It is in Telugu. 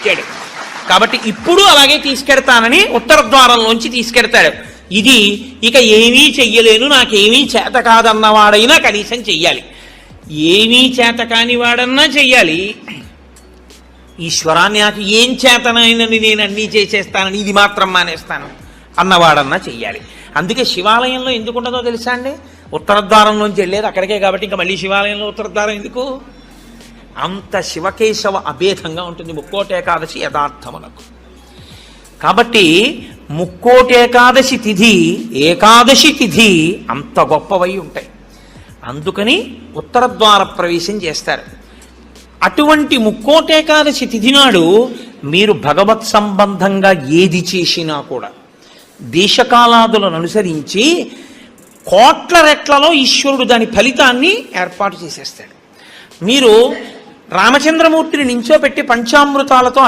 ఇచ్చాడు. కాబట్టి ఇప్పుడు అలాగే తీసుకెడతానని ఉత్తర ద్వారంలోంచి తీసుకెడతాడు. ఇది ఇక ఏమీ చెయ్యలేను, నాకేమీ చేత కాదన్నవాడైనా కనీసం చెయ్యాలి. ఏమీ చేత కాని వాడన్నా చెయ్యాలి. ఈశ్వరాన్ని నాకు ఏం చేతనైనని నేను అన్నీ చేసేస్తానని ఇది మాత్రం మానేస్తాను అన్నవాడన్నా చెయ్యాలి. అందుకే శివాలయంలో ఎందుకు ఉండదో తెలుసా అండి? ఉత్తరద్వారంలోంచి వెళ్ళేది అక్కడికే కాబట్టి ఇంకా మళ్ళీ శివాలయంలో ఉత్తరద్వారం ఎందుకు? అంత శివకేశవ అభేదంగా ఉంటుంది ముక్కోటి ఏకాదశి యథార్థమునకు. కాబట్టి ముక్కోటి ఏకాదశి తిథి, ఏకాదశి తిథి అంత గొప్పవై ఉంటాయి. అందుకని ఉత్తరద్వార ప్రవేశం చేస్తారు. అటువంటి ముక్కోటి ఏకాదశి తిథి నాడు మీరు భగవత్ సంబంధంగా ఏది చేసినా కూడా దేశకాలాదులను అనుసరించి కోట్ల రెట్లలో ఈశ్వరుడు దాని ఫలితాన్ని ఏర్పాటు చేసేస్తాడు. మీరు రామచంద్రమూర్తిని నించోపెట్టి పంచామృతాలతో